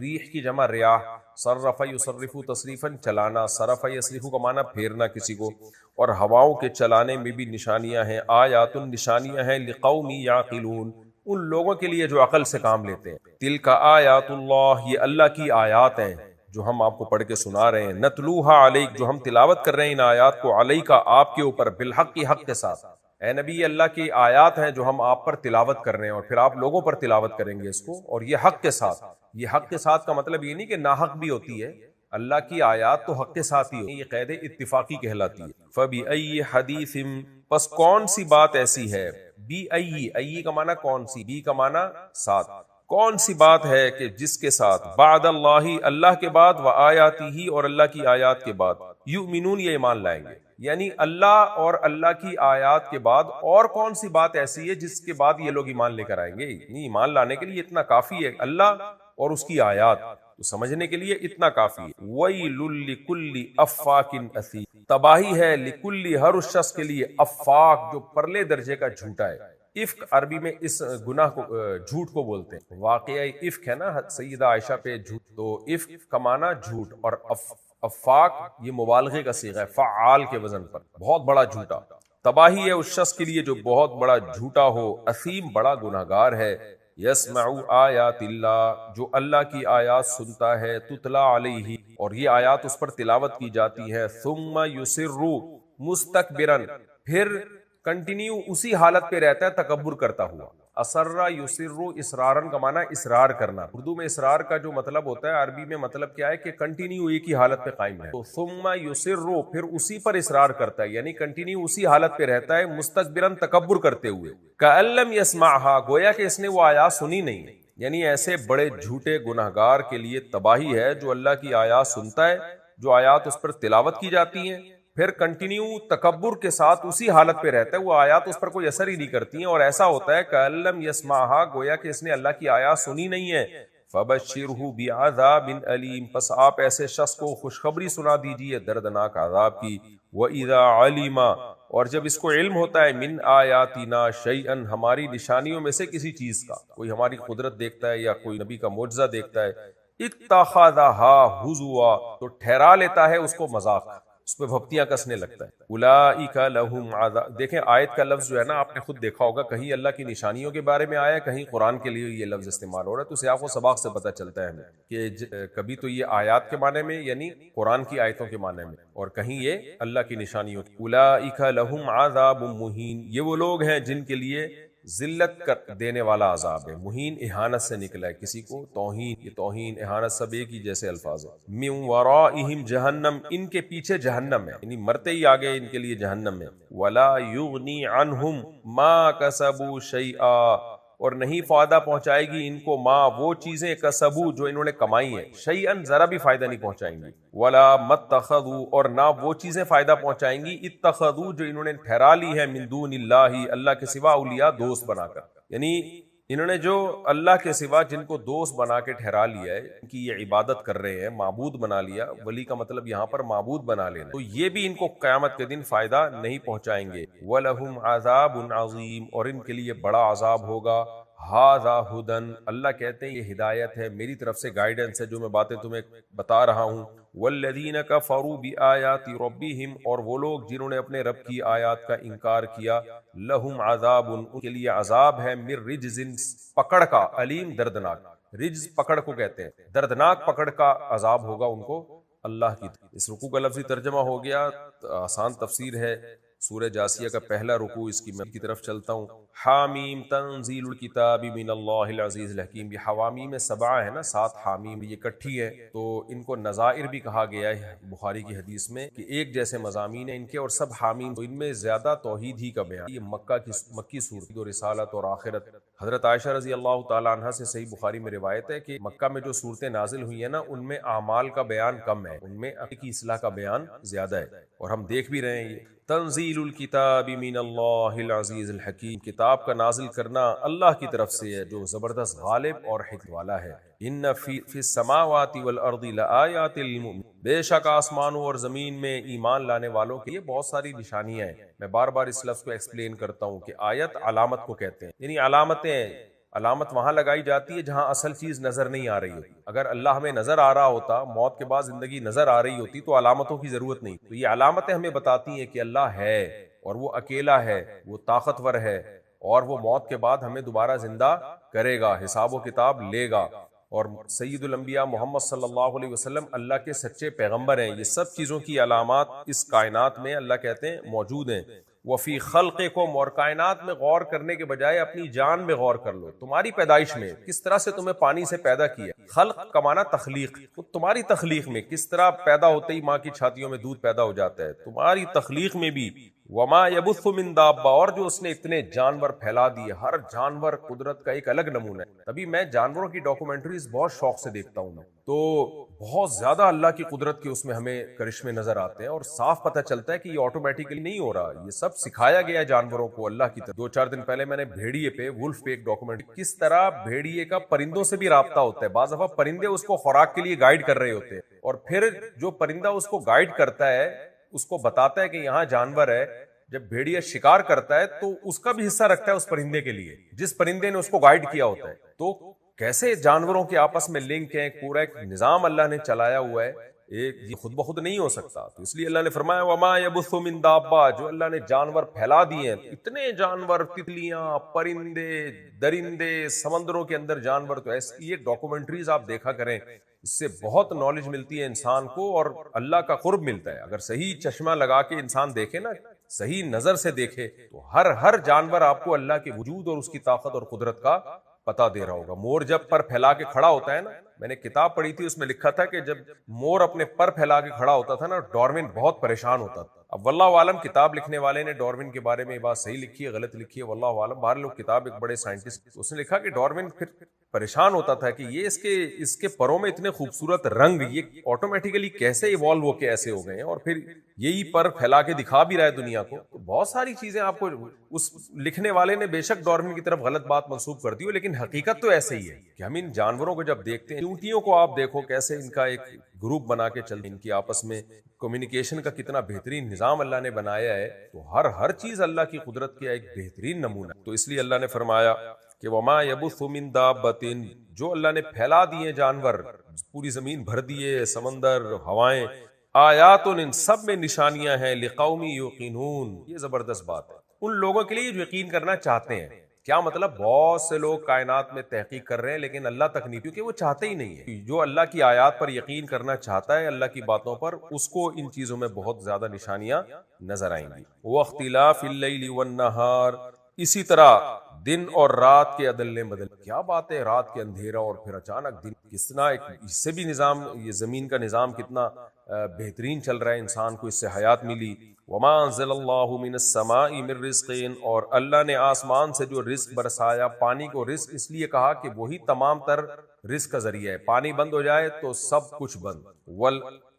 ریح کی جمع ریاح، صرف یصرف تصریفاً چلانا، صرف یصرف کا معنی پھیرنا کسی کو، اور ہواؤں کے چلانے میں بھی نشانیاں ہیں. آیات، نشانیاں ہیں، لقوم یعقلون، ان لوگوں کے لیے جو عقل سے کام لیتے ہیں. تلک آیات اللہ، یہ اللہ کی آیات ہیں جو ہم آپ کو پڑھ کے سنا رہے ہیں. نتلوہا علیک، جو ہم تلاوت کر رہے ہیں ان آیات کو، علیکا آپ کے اوپر، بالحق کی حق کے ساتھ. اے نبی، یہ اللہ کی آیات ہیں جو ہم آپ پر تلاوت کر رہے ہیں، اور پھر آپ لوگوں پر تلاوت کریں گے اس کو، اور یہ حق کے ساتھ. یہ حق کے ساتھ کا مطلب یہ نہیں کہ ناحق بھی ہوتی ہے، اللہ کی آیات تو حق کے ساتھ ہی ہوتی ہے، یہ قید اتفاقی کہلاتی ہے. فَبِأَيِّ حَدِيثٍ، پس کون سی بات ایسی ہے، بی ای، ای کا معنی کون سی، بی کا معنی ساتھ، کون سی بات ہے کہ جس کے ساتھ، بعد اللہ، اللہ کے بعد، و آیاتہ، اور اللہ کی آیات کے بعد، یؤمنون، یہ ایمان لائیں گے. یعنی اللہ اور اللہ کی آیات کے بعد اور کون سی بات ایسی ہے جس کے بعد یہ لوگ ایمان لے کر آئیں گے. نہیں، ایمان لانے کے لیے اتنا کافی ہے، اللہ اور اس کی آیات تو سمجھنے کے لیے اتنا کافی ہے. وَيْلٌ لِكُلِّ أَفَّاكٍ أَثِيمٍ، تباہی ہے لکل، ہر اس شخص کے لیے، افاق، جو پرلے درجے کا جھوٹا ہے. افک عربی میں اس گناہ کو، جھوٹ کو بولتے ہیں. واقعہ افک ہے نا سیدہ عائشہ پہ جھوٹ، تو افک کا معنی جھوٹ، اور افاق یہ مبالغے کا صیغہ ہے، فعال کے وزن پر، بہت بڑا جھوٹا. تباہی ہے اس شخص کے لیے جو بہت بڑا جھوٹا ہو، اثیم بڑا گناہگار ہے. یسمع آیات اللہ، جو اللہ کی آیات سنتا ہے، تتلا علیہ، اور یہ آیات اس پر تلاوت کی جاتی ہے. ثم یصر مستکبرا، پھر کنٹینیو اسی حالت پہ رہتا ہے تکبر کرتا ہوا. اسرا یسر، اسرارن کا معنی اصرار کرنا. اردو میں اصرار کا جو مطلب ہوتا ہے، عربی میں مطلب کیا ہے کہ کنٹینیو ایک ہی حالت پہ قائم ہے. تو ثم یسر، پھر اسی پر اصرار کرتا ہے، یعنی کنٹینیو اسی حالت پہ رہتا ہے، مستکبرن تکبر کرتے ہوئے. کأن لم یسمعها، گویا کہ اس نے وہ آیات سنی نہیں. یعنی ایسے بڑے جھوٹے گناہگار کے لیے تباہی ہے جو اللہ کی آیات سنتا ہے، جو آیات اس پر تلاوت کی جاتی ہیں، پھر کنٹینیو تکبر کے ساتھ اسی حالت پہ رہتا ہے، وہ آیات اس پر کوئی اثر ہی نہیں کرتی ہیں. اور ایسا ہوتا ہے کہ لم یسمعها، گویا کہ اس نے اللہ کی آیات سنی نہیں ہے. فبشرہ بعذاب علیم، پس آپ ایسے شخص کو خوشخبری سنا دیجئے دردناک عذاب کی. وَإِذَا عَلِمَ، اور جب اس کو علم ہوتا ہے، من آیاتنا شیئا، ہماری نشانیوں میں سے کسی چیز کا، کوئی ہماری قدرت دیکھتا ہے یا کوئی نبی کا معجزہ دیکھتا ہے، اتخذها ہزوا، تو ٹھہرا لیتا ہے اس کو مذاق، اس پہ بھپتیاں کسنے لگتا ہے. اولئک لہم عذاب، دیکھیں آیت کا لفظ جو ہے نا آپ نے خود دیکھا ہوگا، کہیں اللہ کی نشانیوں کے بارے میں آیا ہے، کہیں قرآن کے لیے یہ لفظ استعمال ہو رہا ہے. تو سیاق و سباق سے پتہ چلتا ہے ہمیں کہ کبھی تو یہ آیات کے معنی میں یعنی قرآن کی آیتوں کے معنی میں، اور کہیں یہ اللہ کی نشانیوں. اولئک لہم عذاب مہین، یہ وہ لوگ ہیں جن کے لیے ذلت کر دینے والا عذاب ہے. مہین اہانت سے نکلا ہے، کسی کو توہین، یہ توہین اہانت سب ایک ہی جیسے الفاظ ہیں. من ورائہم جہنم، ان کے پیچھے جہنم ہے، یعنی مرتے ہی آگے ان کے لیے جہنم ہے. ولا یغنی عنہم ما کسبوا شیئا، اور نہیں فائدہ پہنچائے گی ان کو، ما وہ چیزیں، کسبو جو انہوں نے کمائی ہیں، شیئن ذرا بھی فائدہ نہیں پہنچائیں گی. ولا متخذوا، اور نہ وہ چیزیں فائدہ پہنچائیں گی، اتخذوا جو انہوں نے ٹھہرا لی ہے، من دون اللہ، اللہ کے سوا، اولیاء دوست بنا کر. یعنی انہوں نے جو اللہ کے سوا جن کو دوست بنا کے ٹھہرا لیا ہے، ان کی یہ عبادت کر رہے ہیں، معبود بنا لیا. ولی کا مطلب یہاں پر معبود بنا لینا، تو یہ بھی ان کو قیامت کے دن فائدہ نہیں پہنچائیں گے. وَلَهُمْ عَذَابٌ عَظِيمٌ، اور ان کے لیے بڑا عذاب ہوگا. ھذا ھدن، اللہ کہتے ہیں یہ ہدایت ہے، میری طرف سے گائیڈنس ہے جو میں باتیں تمہیں بتا رہا ہوں. والذین کفروا بآیات ربہم، اور وہ لوگ جنہوں نے اپنے رب کی آیات کا انکار کیا، لہم عذاب، ان کے لیے عذاب ہے، من رجز، پکڑ کا، علیم دردناک. رجز پکڑ کو کہتے ہیں، دردناک پکڑ کا عذاب ہوگا ان کو اللہ کی. اس رکوع کا لفظی ترجمہ ہو گیا، آسان تفسیر ہے سورہ جاسیہ کا پہلا رکوع، اس کی طرف چلتا ہوں. حامیم تنزیل الکتاب من اللہ العزیز الحکیم. یہ حوامیم سبعہ ہے نا، 7 حامیم یہ اکٹھی ہے، تو ان کو نظائر بھی کہا گیا ہے بخاری کی حدیث میں کہ ایک جیسے مضامین ہیں ان کے، اور سب حامیم، تو ان میں زیادہ توحید ہی کا بیان. یہ مکی صورت، رسالت اور آخرت. حضرت عائشہ رضی اللہ تعالی عنہا سے صحیح بخاری میں روایت ہے کہ مکہ میں جو صورتیں نازل ہوئی ہیں نا، ان میں اعمال کا بیان کم ہے، ان میں عقیدے کی اصلاح کا بیان زیادہ ہے، اور ہم دیکھ بھی رہے ہیں یہ تنزیل الکتاب من اللہ العزیز الحکیم، کتاب کا نازل کرنا اللہ کی طرف سے ہے جو زبردست غالب اور حکمت والا ہے. ان فی السماوات والارض لآیات للمؤمنین، بے شک آسمانوں اور زمین میں ایمان لانے والوں کے لیے بہت ساری نشانیاں ہیں. میں بار بار اس لفظ کو ایکسپلین کرتا ہوں کہ آیت علامت کو کہتے ہیں، یعنی علامتیں. علامت وہاں لگائی جاتی ہے جہاں اصل چیز نظر نہیں آ رہی ہوتی. اگر اللہ ہمیں نظر آ رہا ہوتا، موت کے بعد زندگی نظر آ رہی ہوتی، تو علامتوں کی ضرورت نہیں. تو یہ علامتیں ہمیں بتاتی ہیں کہ اللہ ہے، اور وہ اکیلا ہے، وہ طاقتور ہے، اور وہ موت کے بعد ہمیں دوبارہ زندہ کرے گا، حساب و کتاب لے گا. اور سید الانبیاء محمد صلی اللہ علیہ وسلم اللہ کے سچے پیغمبر ہیں. یہ سب چیزوں کی علامات اس کائنات میں اللہ کہتے ہیں موجود ہیں. وفی خلقکم، اور کائنات میں غور کرنے کے بجائے اپنی جان میں غور کر لو. تمہاری پیدائش میں کس طرح سے تمہیں پانی سے پیدا کیا. خلق کا معنی تخلیق، تمہاری تخلیق میں کس طرح پیدا ہوتے ہی ماں کی چھاتیوں میں دودھ پیدا ہو جاتا ہے، تمہاری تخلیق میں بھی. وما یبث من دابہ، اور جو اس نے اتنے جانور پھیلا دیے، ہر جانور قدرت کا ایک الگ نمونہ ہے. تبھی میں جانوروں کی ڈاکومنٹریز بہت شوق سے دیکھتا ہوں، تو بہت زیادہ اللہ کی قدرت کے اس میں ہمیں کرشمے نظر آتے ہیں، اور صاف پتہ چلتا ہے کہ یہ آٹومیٹیکلی نہیں ہو رہا، یہ سب سکھایا گیا ہے جانوروں کو اللہ کی طرف. 2-4 دن پہلے میں نے بھیڑیے پہ، وولف پہ ایک ڈاکومنٹری، کس طرح بھیڑیے کا پرندوں سے بھی رابطہ ہوتا ہے. بعض دفعہ پرندے اس کو خوراک کے لیے گائیڈ کر رہے ہوتے ہیں، اور پھر جو پرندہ اس کو گائیڈ کرتا ہے، اس کو بتاتا ہے کہ یہاں جانور ہے. جب بھیڑیا شکار کرتا ہے تو اس کا بھی حصہ رکھتا ہے اس پرندے کے لیے جس پرندے نے اس کو گائیڈ کیا ہوتا ہے. تو کیسے جانوروں کے آپس میں لنک ہے، پورا ایک نظام اللہ نے چلایا ہوا ہے، یہ خود بخود نہیں ہو سکتا. تو اس لیے اللہ نے فرمایا وما یبث من دابہ، جو اللہ نے جانور پھیلا دیے ہیں، اتنے جانور، تتلیاں، پرندے، درندے، سمندروں کے اندر جانور. تو ایسی یہ ڈاکومنٹریز آپ دیکھا کریں، اس سے بہت نالج ملتی ہے انسان کو، اور اللہ کا قرب ملتا ہے. اگر صحیح چشمہ لگا کے انسان دیکھے نا، صحیح نظر سے دیکھے، تو ہر جانور آپ کو اللہ کے وجود اور اس کی طاقت اور قدرت کا پتا دے رہا ہوگا. مور جب پر پھیلا کے کھڑا ہوتا ہے نا، میں نے کتاب پڑھی تھی، اس میں لکھا تھا کہ جب مور اپنے پر پھیلا کے کھڑا ہوتا تھا نا، ڈارون بہت پریشان ہوتا تھا. اب واللہ عالم کتاب لکھنے والے نے ڈارون کے بارے میں یہ بات صحیح لکھی ہے غلط لکھی ہے واللہ عالم، باہر لوگ کتاب، ایک بڑے سائنٹسٹ، اس نے لکھا کہ ڈارون پھر پریشان ہوتا تھا کہ یہ اس کے پروں میں اتنے خوبصورت رنگ، یہ آٹومیٹیکلی کیسے ایوالو ہو کے ایسے ہو گئے ہیں، اور پھر یہی پر پھیلا کے دکھا بھی رہا ہے دنیا کو. تو بہت ساری چیزیں آپ کو، اس لکھنے والے نے بے شک ڈارون کی طرف غلط بات منسوب کر دی ہو، لیکن حقیقت تو ایسے ہی ہے کہ ہم ان جانوروں کو جب دیکھتے ہیں، چونٹیوں کو آپ دیکھو کیسے ان کا ایک گروپ بنا کے چلتے ہیں، ان کی آپس میں کمیونیکیشن کا کتنا بہترین نظام اللہ نے بنایا ہے. تو ہر چیز اللہ کی قدرت کا ایک بہترین نمونہ. تو اس لیے اللہ نے فرمایا کہ وما یبث من دابۃ، جو اللہ نے پھیلا دیے جانور، پوری زمین بھر دیے، سمندر، ہوائیں، آیات، ان سب میں نشانیاں ہیں، لقوم یوقنون، یہ زبردست بات ہے ان لوگوں کے لیے جو یقین کرنا چاہتے ہیں. کیا مطلب؟ بہت سے لوگ کائنات میں تحقیق کر رہے ہیں لیکن اللہ تک نہیں، کیونکہ وہ چاہتے ہی نہیں ہے. جو اللہ کی آیات پر یقین کرنا چاہتا ہے، اللہ کی باتوں پر، اس کو ان چیزوں میں بہت زیادہ نشانیاں نظر آئیں گی. واختلاف اللیل والنہار، اسی طرح دن اور رات کے عدل بدل. کیا بات ہے، رات کے اندھیرا اور پھر اچانک دن، کتنا ایک اس سے بھی نظام، یہ زمین کا نظام کتنا بہترین چل رہا ہے، انسان کو اس سے حیات ملی. وما انزل اللہ من السماء من رزق، اور اللہ نے آسمان سے جو رزق برسایا. پانی کو رزق اس لیے کہا کہ وہی تمام تر رزق کا ذریعہ ہے. پانی بند ہو جائے تو سب کچھ بند.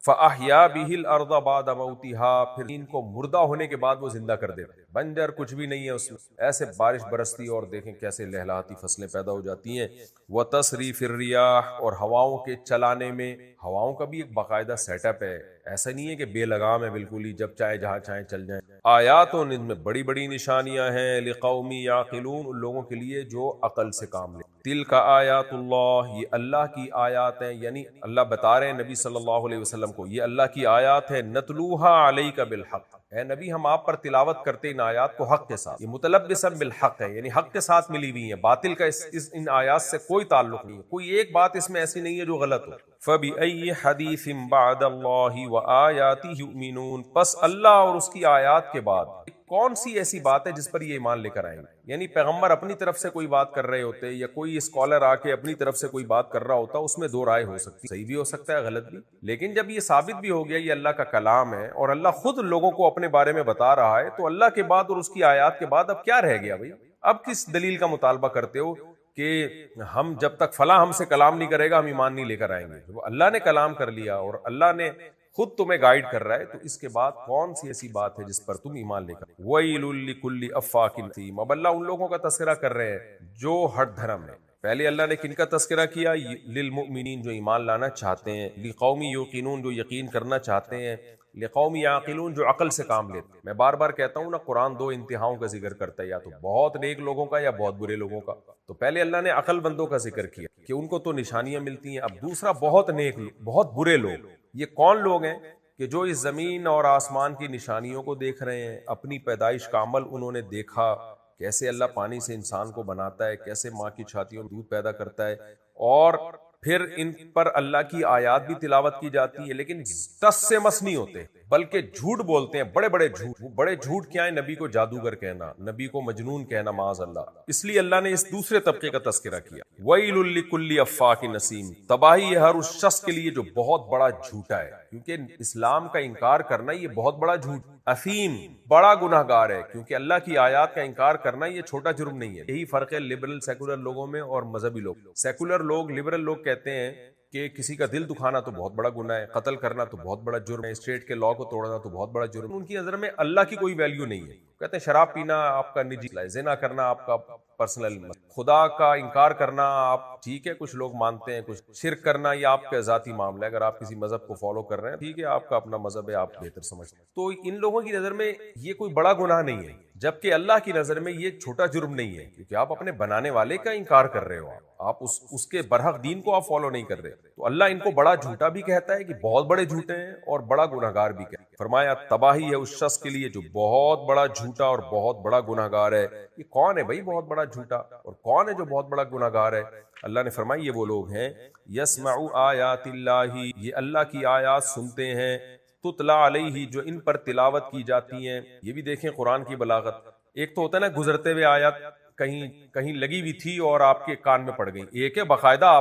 فَأَحْيَا بِهِ الْأَرْضَ بَعْدَ مَوْتِهَا، پھر ان کو مردہ ہونے کے بعد وہ زندہ کر دیتے، بنجر کچھ بھی نہیں ہے اس میں، ایسے بارش برستی اور دیکھیں کیسے لہلاتی فصلیں پیدا ہو جاتی ہیں. وَتَصْرِيفِ الرِّيَاحِ، اور ہواؤں کے چلانے میں، ہواؤں کا بھی ایک باقاعدہ سیٹ اپ ہے، ایسا نہیں ہے کہ بے لگام ہے بالکل ہی جب چاہے جہاں چاہیں چل جائیں۔ آیات ان میں بڑی بڑی نشانیاں ہیں، لقوم یعقلون، ان لوگوں کے لیے جو عقل سے کام لیں۔ تلک آیات اللہ، یہ اللہ کی آیات ہیں، یعنی اللہ بتا رہے ہیں نبی صلی اللہ علیہ وسلم کو یہ اللہ کی آیات ہے، نتلوہا علیک بالحق، اے نبی ہم آپ پر تلاوت کرتے ان آیات کو حق کے ساتھ، یہ متلبسا بالحق ہے، یعنی حق کے ساتھ ملی ہوئی ہیں، باطل کا ان آیات سے کوئی تعلق نہیں ہے، کوئی ایک بات اس میں ایسی نہیں ہے جو غلط ہو۔ فَبِأَيِّ حَدِيثٍ بَعْدَ اللَّهِ وَآيَاتِهِ يُؤْمِنُونَ، پس اللہ اور اس کی آیات کے بعد کون سی ایسی بات ہے جس پر یہ ایمان لے کر آئیں گے؟ یعنی پیغمبر اپنی طرف سے کوئی بات کر رہے ہوتے یا کوئی اسکالر آ کے اپنی طرف سے کوئی بات کر رہا ہوتا، اس میں دو رائے ہو سکتی، صحیح بھی ہو سکتا ہے غلط بھی، لیکن جب یہ ثابت بھی ہو گیا یہ اللہ کا کلام ہے اور اللہ خود لوگوں کو اپنے بارے میں بتا رہا ہے، تو اللہ کے بعد اور اس کی آیات کے بعد اب کیا رہ گیا بھائی؟ اب کس دلیل کا مطالبہ کرتے ہو کہ ہم جب تک فلاں ہم سے کلام نہیں کرے گا ہم ایمان نہیں لے کر آئیں گے؟ وہ اللہ نے کلام کر لیا اور اللہ نے خود تمہیں گائیڈ کر رہا ہے، تو اس کے بعد کون سی ایسی بات ہے جس پر تم ایمان لے کر؟ وَيْلٌ لِكُلِّ أَفَّاكٍ أَثِيمٍ، اب اللہ ان لوگوں کا تذکرہ کر رہے ہیں جو ہٹ دھرم ہے۔ پہلے اللہ نے کن کا تذکرہ کیا؟ للمؤمنین، جو ایمان لانا چاہتے ہیں، لقوم یوقنون، جو یقین کرنا چاہتے ہیں، لقوم یعقلون، جو عقل سے کام لیتے ہیں۔ میں بار بار کہتا ہوں نا، قرآن دو انتہاؤں کا ذکر کرتا ہے، یا تو بہت نیک لوگوں کا یا بہت برے لوگوں کا۔ تو پہلے اللہ نے عقل بندوں کا ذکر کیا کہ ان کو تو نشانیاں ملتی ہیں، اب دوسرا بہت نیک بہت برے لوگ۔ یہ کون لوگ ہیں؟ کہ جو اس زمین اور آسمان کی نشانیوں کو دیکھ رہے ہیں، اپنی پیدائش کا عمل انہوں نے دیکھا، کیسے اللہ پانی سے انسان کو بناتا ہے، کیسے ماں کی چھاتیوں میں دودھ پیدا کرتا ہے، اور پھر ان پر اللہ کی آیات بھی تلاوت کی جاتی ہے، لیکن ٹس سے مس نہیں ہوتے بلکہ جھوٹ بولتے ہیں، بڑے بڑے جھوٹ۔ وہ بڑے جھوٹ کیا ہے؟ نبی کو جادوگر کہنا، نبی کو مجنون کہنا، معاذ اللہ۔ اس لیے اللہ نے اس دوسرے طبقے کا تذکرہ کیا، وَيْلٌ لِكُلِّ أَفَّاكٍ أَثِيمٍ، تباہی ہے ہر اس شخص کے لیے جو بہت بڑا جھوٹا ہے، کیونکہ اسلام کا انکار کرنا یہ بہت بڑا جھوٹ، اثیم، بڑا گناہ گار ہے، کیونکہ اللہ کی آیات کا انکار کرنا یہ چھوٹا جرم نہیں ہے۔ یہی فرق ہے لبرل سیکولر لوگوں میں اور مذہبی لوگ۔ سیکولر لوگ، لبرل لوگ کہتے ہیں کہ کسی کا دل دکھانا تو بہت بڑا گناہ ہے، قتل کرنا تو بہت بڑا جرم ہے، اسٹیٹ کے لاء کو توڑنا تو بہت بڑا جرم ہے۔ ان کی نظر میں اللہ کی کوئی ویلیو نہیں ہے، کہتے ہیں شراب پینا آپ کا نجی ہے، زنا کرنا آپ کا پرسنل، خدا کا انکار کرنا آپ ٹھیک ہے، کچھ لوگ مانتے ہیں، کچھ شرک کرنا یہ آپ کا ذاتی معاملہ ہے، اگر آپ کسی مذہب کو فالو کر رہے ہیں ٹھیک ہے، آپ کا اپنا مذہب ہے، آپ بہتر سمجھتے ہیں۔ تو ان لوگوں کی نظر میں یہ کوئی بڑا گناہ نہیں ہے، جبکہ اللہ کی نظر میں یہ چھوٹا جرم نہیں ہے، کیونکہ آپ اپنے بنانے والے کا انکار کر رہے ہو، آپ اس کے برحق دین کو آپ فالو نہیں کر رہے۔ تو اللہ ان کو بڑا جھوٹا بھی کہتا ہے کہ بہت بڑے جھوٹے ہیں، اور بڑا گناہگار بھی کہتا ہے۔ فرمایا تباہی ہے اس شخص کے لیے جو بہت بڑا جھوٹا اور بہت بڑا گناہگار ہے۔ یہ کون ہے بھائی بہت بڑا جھوٹا، اور کون ہے جو بہت بڑا گناہگار ہے؟ اللہ نے فرمایا یہ وہ لوگ ہیں، یسمعوا آیات اللہ، یہ اللہ کی آیات سنتے ہیں، تتلا علیہ، جو ان پر تلاوت کی جاتی ہیں۔ یہ بھی دیکھیں قرآن کی بلاغت، ایک تو ہوتا ہے نا گزرتے ہوئے آیات کہیں لگی ہوئی تھی اور آپ کے کان میں پڑ گئی، ایک ہے باقاعدہ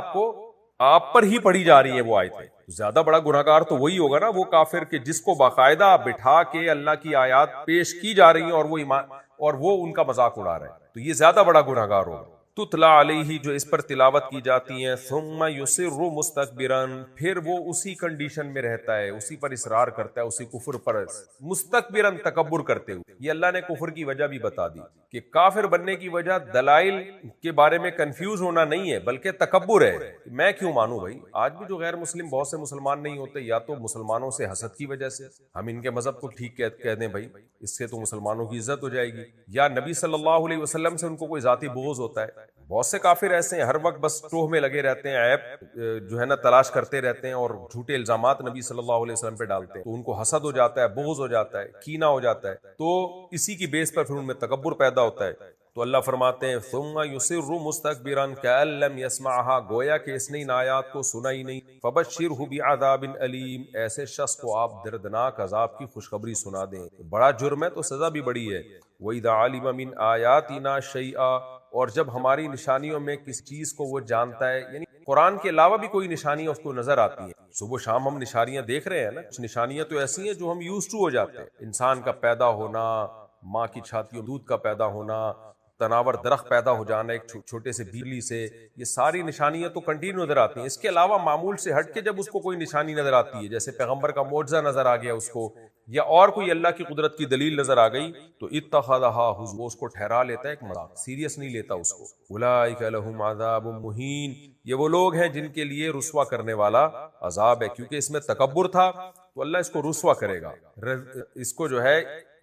آپ پر ہی پڑھی جا رہی ہیں وہ آیتیں۔ زیادہ بڑا گناہگار تو وہی ہوگا نا، وہ کافر کہ جس کو باقاعدہ بٹھا کے اللہ کی آیات پیش کی جا رہی ہیں اور وہ ان کا مذاق اڑا رہے ہیں، تو یہ زیادہ بڑا گناہگار ہوگا۔ تتلا علیہ، جو اس پر تلاوت کی جاتی ہیں، ثم یصر مستکبرا، پھر وہ اسی کنڈیشن میں رہتا ہے، اسی پر اصرار کرتا ہے، اسی کفر پر مستکبرا، تکبر کرتے ہوئے۔ یہ اللہ نے کفر کی وجہ بھی بتا دی کہ کافر بننے کی وجہ دلائل کے بارے میں کنفیوز ہونا نہیں ہے بلکہ تکبر ہے، میں کیوں مانوں بھائی؟ آج بھی جو غیر مسلم بہت سے مسلمان نہیں ہوتے، یا تو مسلمانوں سے حسد کی وجہ سے، ہم ان کے مذہب کو ٹھیک کہہ دیں بھائی اس سے تو مسلمانوں کی عزت ہو جائے گی، یا نبی صلی اللہ علیہ وسلم سے ان کو کوئی ذاتی بغض ہوتا ہے۔ بہت سے کافر ایسے ہیں ہر وقت بس ٹوہ میں لگے رہتے ہیں، عیب جو ہے نا تلاش کرتے رہتے ہیں اور جھوٹے الزامات نبی صلی اللہ علیہ وسلم پہ ڈالتے ہیں، تو ان کو حسد ہو جاتا ہے، بغض ہو جاتا ہے، کینہ ہو جاتا ہے، تو اسی کی بیس پر پھر ان میں تکبر پیدا ہوتا ہے۔ تو اللہ فرماتے ہیں ثم یصر مستکبرا کأن لم يسمعها، گویا کہ اس نے ان آیات کو سنا ہی نہیں، فبشرہ بعذاب علیم، ایسے شخص کو آپ دردناک عذاب کی خوشخبری سنا دیں۔ بڑا جرم ہے تو سزا بھی بڑی ہے۔ وَإِذَا عَلِمَ مِنْ آيَاتِنَا شَيْئًا، اور جب ہماری نشانیوں میں کس چیز کو وہ جانتا ہے، یعنی قرآن کے علاوہ بھی کوئی نشانیاں اس کو نظر آتی ہیں، صبح و شام ہم نشانیاں دیکھ رہے ہیں نا، کچھ نشانیاں تو ایسی ہیں جو ہم یوز ٹو ہو جاتے ہیں، انسان کا پیدا ہونا، ماں کی چھاتیوں دودھ کا پیدا ہونا، تناور درخت پیدا ہو جانا ایک چھوٹے سے بیلی سے، یہ ساری نشانیاں تو کنٹینیو نظر آتی ہیں۔ اس کے علاوہ معمول سے ہٹ کے جب اس کو کوئی نشانی نظر آتی ہے، جیسے پیغمبر کا معجزہ نظر آ گیا اس کو، یا اور کوئی اللہ کی قدرت کی دلیل نظر آ گئی، تو اتخذھا ہزوا، اس کو ٹھہرا لیتا ہے ایک مذاق، سیریس نہیں لیتا اس کو۔ اولئک لہم عذاب مہین، یہ وہ لوگ ہیں جن کے لیے رسوا کرنے والا عذاب ہے، کیونکہ اس میں تکبر تھا تو اللہ اس کو رسوا کرے گا، اس کو جو ہے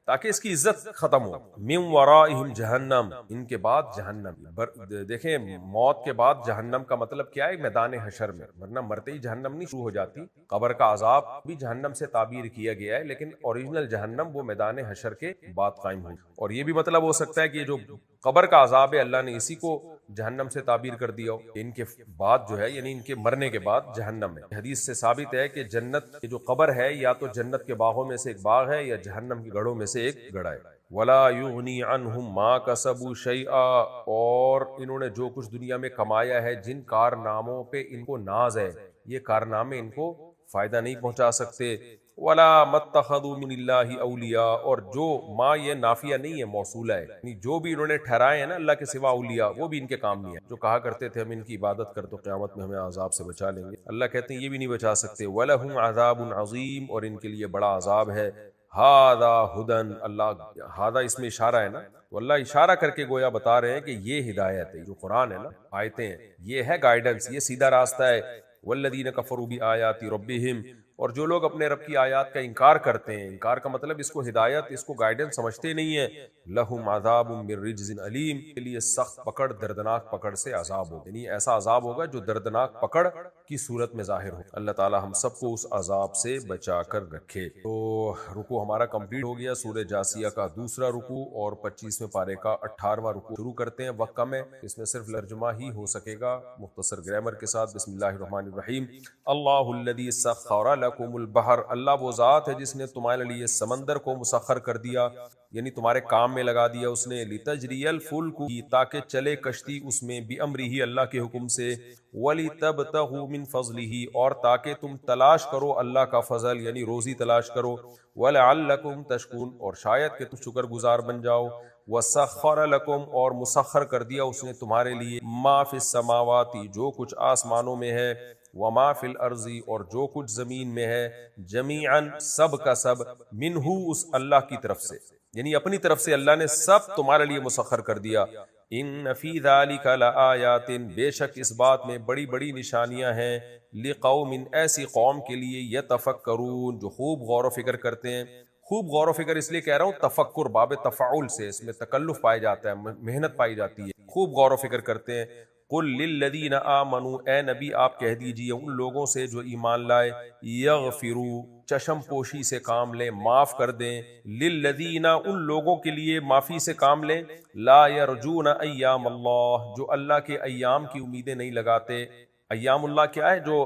تاکہ اس کی عزت ختم ہو۔ من ورائہم جہنم، ان کے بعد جہنم۔ دیکھیں موت کے بعد جہنم کا مطلب کیا ہے؟ میدان حشر میں، ورنہ مرتے ہی جہنم نہیں شروع ہو جاتی۔ قبر کا عذاب بھی جہنم سے تعبیر کیا گیا ہے، لیکن اوریجنل جہنم وہ میدان حشر کے بعد قائم ہوئی۔ اور یہ بھی مطلب ہو سکتا ہے کہ یہ جو قبر کا عذاب ہے اللہ نے اسی کو جہنم سے تعبیر کر دیا ہو، ان کے بعد جو ہے یعنی ان کے مرنے کے بعد جہنم ہے۔ حدیث سے ثابت ہے کہ جنت کی جو قبر ہے یا تو جنت کے باغوں میں سے ایک باغ ہے یا جہنم کی گڑھوں میں سے ایک گڑھا ہے۔ وَلَا يُغْنِي عَنْهُمْ مَا كَسَبُوا شَيْئًا، اور انہوں نے جو کچھ دنیا میں کمایا ہے، جن کارناموں پہ ان کو ناز ہے، یہ کارنامے ان کو فائدہ نہیں پہنچا سکتے۔ وَلَا مَتَّخَذُوا مِنِ اللَّهِ أَوْلِيَاءَ، اور جو ما یہ نافیہ نہیں ہے موصولہ ہے، یعنی جو بھی انہوں نے ٹھہرائے ہیں نا اللہ کے سوا اولیاء، وہ بھی ان کے کام نہیں ہے۔ جو کہا کرتے تھے ہم ان کی عبادت کر تو قیامت میں ہمیں عذاب سے بچا لیں گے، اللہ کہتے ہیں یہ بھی نہیں بچا سکتے۔ وَلَهُمْ عَذَابٌ عَظِيمٌ، اور ان کے لیے بڑا عذاب ہے۔ ہَذَا هُدًى، اللہ ہذا اس میں اشارہ ہے نا، تو اللہ اشارہ کر کے گویا بتا رہے ہیں کہ یہ ہدایت ہے، جو قرآن ہے نا، آیتیں ہیں، یہ ہے گائیڈنس، یہ سیدھا راستہ ہے۔ وَالَّذِينَ كَفَرُوا بِآيَاتِ رَبِّهِمْ، اور جو لوگ اپنے رب کی آیات کا انکار کرتے ہیں، انکار کا مطلب اس کو ہدایت، اس کو گائیڈنس سمجھتے نہیں ہیں، لہم عذاب من رجز علیم، کے لیے سخت پکڑ، دردناک پکڑ سے عذاب ہوگا، یعنی ایسا عذاب ہوگا جو دردناک پکڑ کی صورت میں ظاہر ہو۔ اللہ تعالی ہم سب کو اس عذاب سے بچا کر رکھے۔ تو رکوع ہمارا کمپلیٹ ہو گیا، سورہ جاسیہ کا دوسرا رکوع اور 25ویں پارے کا 18واں رکوع شروع کرتے ہیں۔ وقت کم ہے، اس میں صرف ترجمہ ہی ہو سکے گا مختصر گرامر کے ساتھ۔ بسم اللہ الرحمن الرحیم۔ اللہ الذی سخر لکم البحر، اللہ وہ ذات ہے جس نے تمہارے لیے سمندر کو مسخر کر دیا، یعنی تمہارے کام میں لگا دیا اس نے، لتجری الفلک، تاکہ چلے کشتی اس میں، بامرہ، اللہ کے حکم سے، ولتبتغوا من فضلہ، اور تاکہ تم تلاش کرو اللہ کا فضل، یعنی روزی تلاش کرو، ولعلکم تشکرون، اور شاید کہ تم شکر گزار بن جاؤ۔ وسخر لکم، اور مسخر کر دیا اس نے تمہارے لیے، ما فی السماوات، جو کچھ آسمانوں میں ہے، وما فی الارض، اور جو کچھ زمین میں ہے، جمیعاً، سب کا سب، منہ، اس اللہ کی طرف سے، یعنی اپنی طرف سے اللہ نے سب تمہارے لیے مسخر کر دیا۔ ان فی ذلک لآیات، بے شک اس بات میں بڑی بڑی نشانیاں ہیں، لقوم، ایسی قوم کے لیے، یتفکرون، جو خوب غور و فکر کرتے ہیں۔ خوب غور و فکر اس لیے کہہ رہا ہوں تفکر باب تفاعل سے، اس میں تکلف پایا جاتا ہے، محنت پائی جاتی ہے، خوب غور و فکر کرتے ہیں۔ قل للذین آمنوا، اے نبی آپ کہہ دیجئے ان لوگوں سے جو ایمان لائے، یغفروا، چشم پوشی سے کام لیں، معاف کر دیں، للذین، ان لوگوں کے لیے معافی سے کام لیں، لا یرجون ایام اللہ، جو اللہ کے ایام کی امیدیں نہیں لگاتے۔ ایام اللہ کیا ہے؟ جو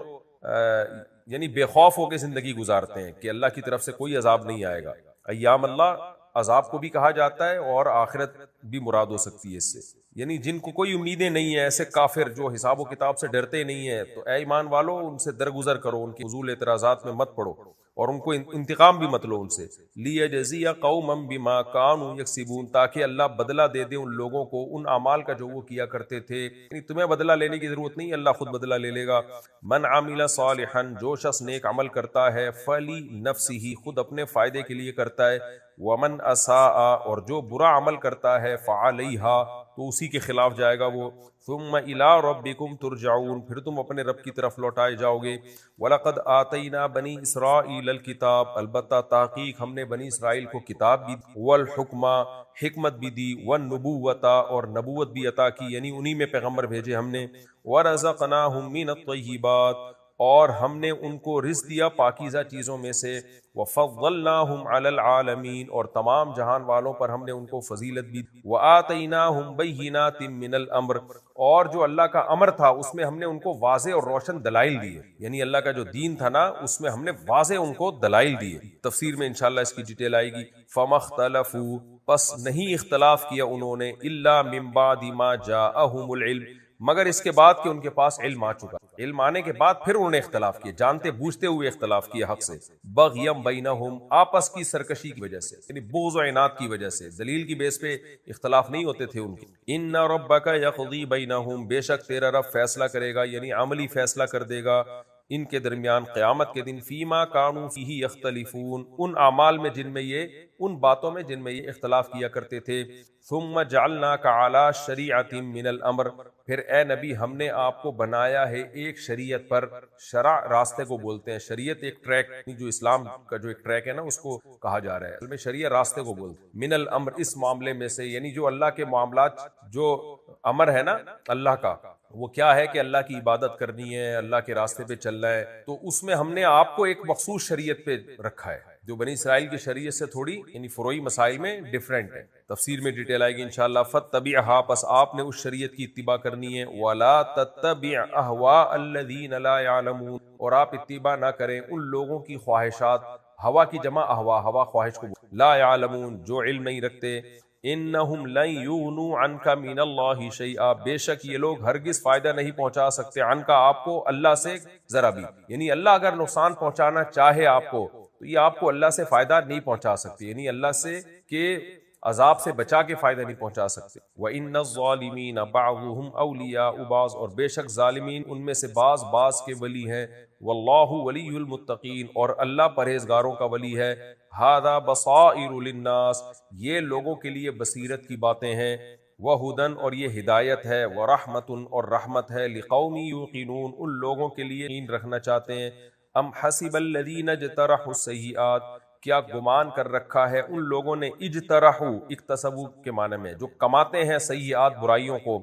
یعنی بے خوف ہو کے زندگی گزارتے ہیں کہ اللہ کی طرف سے کوئی عذاب نہیں آئے گا۔ ایام اللہ عذاب کو بھی کہا جاتا ہے اور آخرت بھی مراد ہو سکتی ہے اس سے، یعنی جن کو کوئی امیدیں نہیں ہیں، ایسے کافر جو حساب و کتاب سے ڈرتے نہیں ہیں، تو اے ایمان والو ان سے درگزر کرو، ان کے فضول اعتراضات میں مت پڑو، اور ان کو انتقام بھی مت لو ان سے۔ لیجزی قوما بما كانوا یکسبون، تاکہ اللہ بدلہ دے دے ان لوگوں کو ان اعمال کا جو وہ کیا کرتے تھے، یعنی تمہیں بدلہ لینے کی ضرورت نہیں، اللہ خود بدلہ لے لے گا۔ من عمل صالحا، جو شخص نیک عمل کرتا ہے، فلی نفسہ، خود اپنے فائدے کے لیے کرتا ہے، ومن اساء، اور جو برا عمل کرتا ہے، فعلیہا، تو اسی کے خلاف جائے گا وہ۔ ثم الی ربکم ترجعون، پھر تم اپنے رب کی طرف لوٹائے جاؤ گے۔ وَلَقَدْ آتَيْنَا بَنِي إِسْرَائِيلَ الْكِتَابَ، البتہ تحقیق ہم نے بنی اسرائیل کو کتاب بھی دی، والحکمہ، حکمت بھی دی، والنبوۃ، اور نبوت بھی عطا کی، یعنی انہی میں پیغمبر بھیجے ہم نے، وَرَزَقْنَاهُم مِّنَ الطَّيِّبَاتِ، اور ہم نے ان کو رزق دیا پاکیزہ چیزوں میں سے، وَفَضَّلْنَاهُمْ عَلَى الْعَالَمِينَ، اور تمام جہان والوں پر ہم نے ان کو فضیلت بھی دی، وَآتَيْنَاهُمْ بَيِّنَاتٍ مِّنَ الْأَمْرِ، اور جو اللہ کا امر تھا اس میں ہم نے ان کو واضح اور روشن دلائل دیے، یعنی اللہ کا جو دین تھا نا اس میں ہم نے واضح ان کو دلائل دیے۔ تفسیر میں انشاءاللہ اس کی ڈیٹیل آئے گی۔ فَمَا اخْتَلَفُوا، پس نہیں اختلاف کیا انہوں نے، إِلَّا مِن بَعْدِ مَا جَاءَهُمُ الْعِلْمُ، مگر اس کے بعد کہ ان کے پاس علم آ چکا، علم آنے کے بعد پھر انہوں نے اختلاف کیے، جانتے بوجھتے ہوئے اختلاف کیا حق سے، بغیم بینہم، آپس کی سرکشی کی وجہ سے، یعنی بغض و عناد کی وجہ سے، دلیل کی بیس پہ اختلاف نہیں ہوتے تھے ان کے۔ ان ربک یقضی بینہم، بے شک تیرا رب فیصلہ کرے گا، یعنی عملی فیصلہ کر دے گا ان کے درمیان قیامت کے دن، فیما کانوا فیہ یختلفون، ان اعمال میں جن میں یہ، ان باتوں میں جن میں یہ اختلاف کیا کرتے تھے۔ ثم جعلناک علی شریعۃ من الامر، پھر اے نبی ہم نے آپ کو بنایا ہے ایک شریعت پر، شرع راستے کو بولتے ہیں، شریعت ایک ٹریک، جو اسلام کا جو ایک ٹریک ہے نا اس کو کہا جا رہا ہے، اصل میں شریعت راستے کو بولتے ہیں، من الامر، اس معاملے میں سے، یعنی جو اللہ کے معاملات، جو امر ہے نا اللہ کا، وہ کیا ہے کہ اللہ کی عبادت کرنی ہے، اللہ کے راستے پہ چلنا ہے، تو اس میں ہم نے آپ کو ایک مخصوص شریعت پہ رکھا ہے جو بنی اسرائیل کی شریعت سے تھوڑی یعنی فروعی مسائل میں ڈیفرنٹ ہے، تفسیر میں ڈیٹیل آئے گی انشاءاللہ۔ فاتبعھا، پس آپ نے اس شریعت کی اتباع کرنی ہے، ولا تتبع اہواء الذین لا یعلمون، اور آپ اتباع نہ کریں ان لوگوں کی خواہشات، ہوا کی جمع اہوا، ہوا خواہش کو، لا یعلمون، جو علم نہیں رکھتے، انہم لن یغنوا عنک من اللہ شیئا، بے شک یہ لوگ ہرگز فائدہ نہیں پہنچا سکتے عنک آپ کو اللہ سے ذرا بھی، یعنی اللہ اگر نقصان پہنچانا چاہے آپ کو تو یہ آپ کو اللہ سے فائدہ نہیں پہنچا سکتے، یعنی اللہ سے کہ عذاب سے بچا کے فائدہ نہیں پہنچا سکتے۔ وَإِنَّ الظَّالِمِينَ بَعْضُهُمْ أَوْلِيَاءُ بَعْضٍ، اور بے شک ظالمین ان میں سے بعض کے ولی ہیں، وَاللَّهُ وَلِيُّ الْمُتَّقِينَ، اور اللہ پرہیزگاروں کا ولی ہے، هَذَا بَصَائِرُ لِلنَّاسِ، یہ لوگوں کے لیے بصیرت کی باتیں ہیں، وَهُدًى، اور یہ ہدایت ہے، وَرَحْمَةٌ، اور رحمت ہے، لِقَوْمٍ يُوقِنُونَ، ان لوگوں کے لیے یقین رکھنا چاہتے ہیں۔ ام حسب الذین اجترحوا السیئات، کیا گمان کر رکھا ہے ان لوگوں نے، اجترحوا اکتسبوا کے معنی میں، جو کماتے ہیں سیئات برائیوں کو،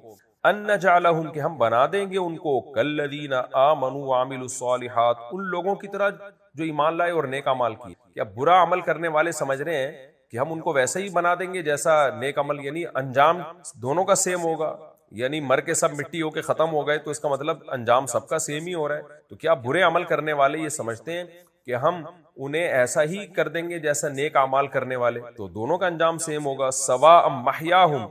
ان نجعلہم، کہ ہم بنا دیں گے ان کو، کالذین آمنوا وعملوا الصالحات، ان لوگوں کی طرح جو ایمان لائے اور نیک اعمال کیے۔ کیا برا عمل کرنے والے سمجھ رہے ہیں کہ ہم ان کو ویسے ہی بنا دیں گے جیسا نیک عمل، یعنی انجام دونوں کا سیم ہوگا، یعنی مر کے سب مٹی ہو کے ختم ہو گئے تو اس کا مطلب انجام سب کا سیم ہی ہو رہا ہے؟ تو کیا برے عمل کرنے والے یہ سمجھتے ہیں کہ ہم انہیں ایسا ہی کر دیں گے جیسا نیک اعمال کرنے والے؟ تو دونوں کا انجام سیم ہوگا۔ سواء محیاہم،